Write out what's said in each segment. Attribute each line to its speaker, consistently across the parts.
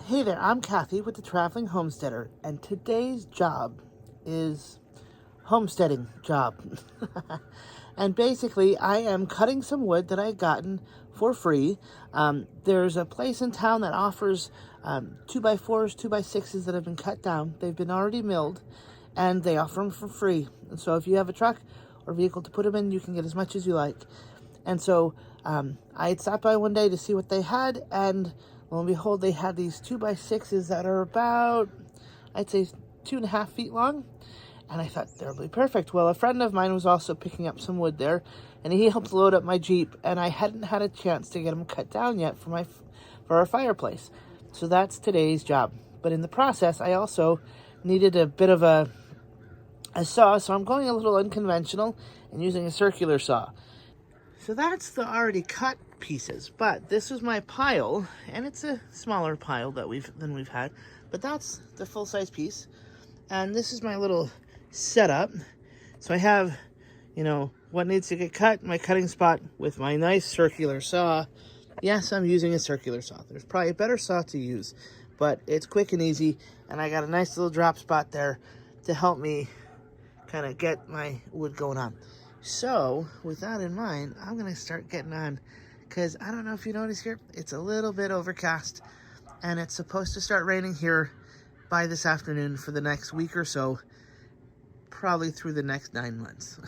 Speaker 1: Hey there, I'm Kathy with the Traveling Homesteader, and today's job is homesteading job. And basically, I am cutting some wood that I had gotten for free. There's a place in town that offers 2x4s, 2x6s that have been cut down. They've been already milled, and they offer them for free. And so if you have a truck or vehicle to put them in, you can get as much as you like. And so I had stopped by one day to see what they had, and lo and behold, they had these 2x6s that are about, I'd say, 2.5 feet long. And I thought, they'll be perfect. Well, a friend of mine was also picking up some wood there, and he helped load up my Jeep, and I hadn't had a chance to get them cut down yet for our fireplace. So that's today's job. But in the process, I also needed a bit of a saw, so I'm going a little unconventional and using a circular saw. So that's the already cut pieces, but this is my pile, and it's a smaller pile than we've had, but that's the full-size piece. And this is my little setup. So I have, what needs to get cut, my cutting spot with my nice circular saw. Yes, I'm using a circular saw. There's probably a better saw to use, but it's quick and easy, and I got a nice little drop spot there to help me kind of get my wood going on. So with that in mind, I'm gonna start getting on, because I don't know if you notice here, it's a little bit overcast, and it's supposed to start raining here by this afternoon for the next week or so, probably through the next 9 months.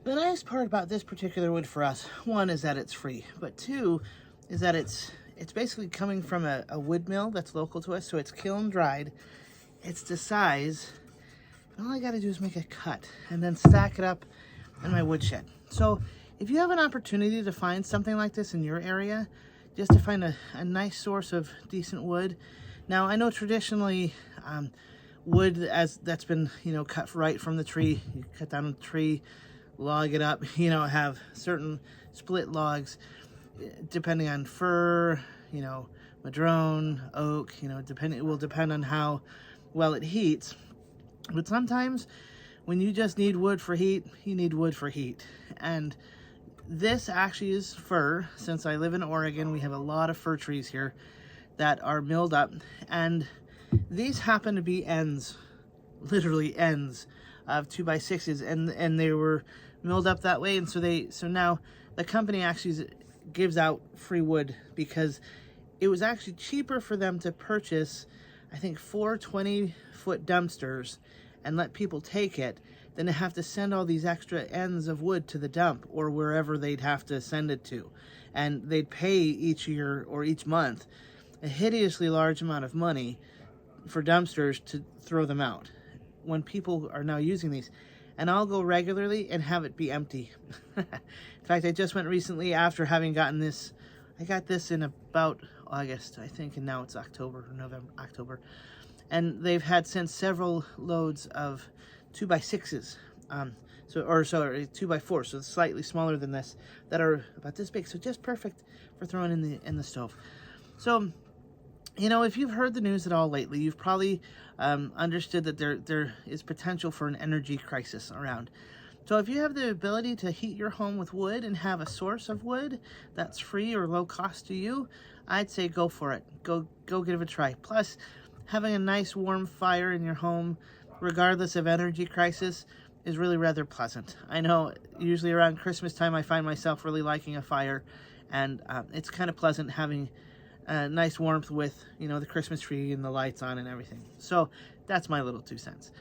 Speaker 1: The nice part about this particular wood for us, one, is that it's free, but two, is that it's basically coming from a wood mill that's local to us, so it's kiln dried. It's the size, and all I gotta do is make a cut and then stack it up in my woodshed. So if you have an opportunity to find something like this in your area, just to find a nice source of decent wood. Now, I know traditionally wood that's been, cut right from the tree, you cut down a tree, log it up, have certain split logs, depending on fir, madrone, oak, it will depend on how well it heats. But sometimes when you just need wood for heat, you need wood for heat. And this actually is fir. Since I live in Oregon, we have a lot of fir trees here that are milled up, and these happen to be ends, literally ends of 2x6s, and they were milled up that way. And so now the company actually gives out free wood, because it was actually cheaper for them to purchase, I think, 4 20-foot dumpsters and let people take it than to have to send all these extra ends of wood to the dump or wherever they'd have to send it to. And they'd pay each year or each month a hideously large amount of money for dumpsters to throw them out when people are now using these. and I'll go regularly and have it be empty. In fact, I just went recently after having gotten this. I got this in about August, I think, and now it's October or October. And they've had since several loads of 2x6s, so 2x4, so slightly smaller than this, that are about this big, so just perfect for throwing in the stove. So, you know, if you've heard the news at all lately, you've probably understood that there is potential for an energy crisis around. So if you have the ability to heat your home with wood and have a source of wood that's free or low cost to you, I'd say go for it. Go give it a try. Plus, having a nice warm fire in your home, regardless of energy crisis, is really rather pleasant. I know usually around Christmas time I find myself really liking a fire, and it's kind of pleasant having nice warmth with, you know, the Christmas tree and the lights on and everything. So that's my little 2 cents.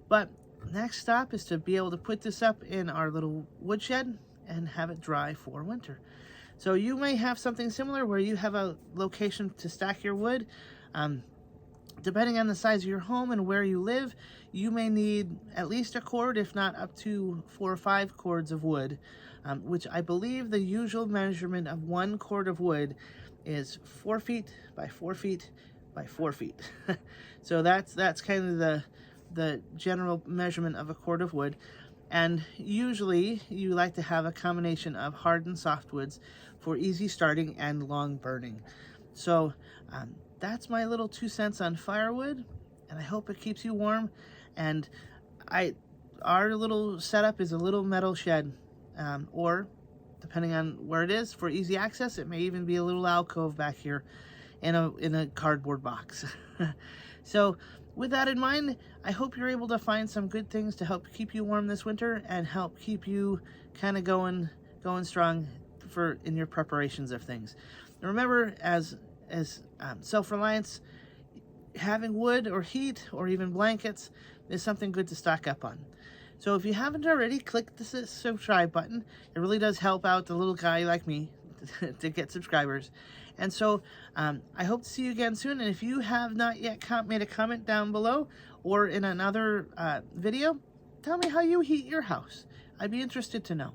Speaker 1: But next stop is to be able to put this up in our little woodshed and have it dry for winter. So you may have something similar where you have a location to stack your wood. Depending on the size of your home and where you live, you may need at least a cord, if not up to 4 or 5 cords of wood, which I believe the usual measurement of 1 cord of wood is 4 feet by 4 feet by 4 feet. So that's kind of the general measurement of a cord of wood. And usually you like to have a combination of hard and soft woods for easy starting and long burning. So that's my little 2 cents on firewood, and I hope it keeps you warm. And our little setup is a little metal shed, or depending on where it is, for easy access, it may even be a little alcove back here in a cardboard box. So with that in mind, I hope you're able to find some good things to help keep you warm this winter and help keep you kind of going strong in your preparations of things. And remember, as self-reliance, having wood or heat or even blankets is something good to stock up on. So if you haven't already, click the subscribe button. It really does help out the little guy like me to get subscribers. And so I hope to see you again soon. And if you have not yet made a comment down below or in another video, tell me how you heat your house. I'd be interested to know.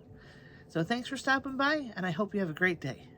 Speaker 1: So thanks for stopping by, and I hope you have a great day.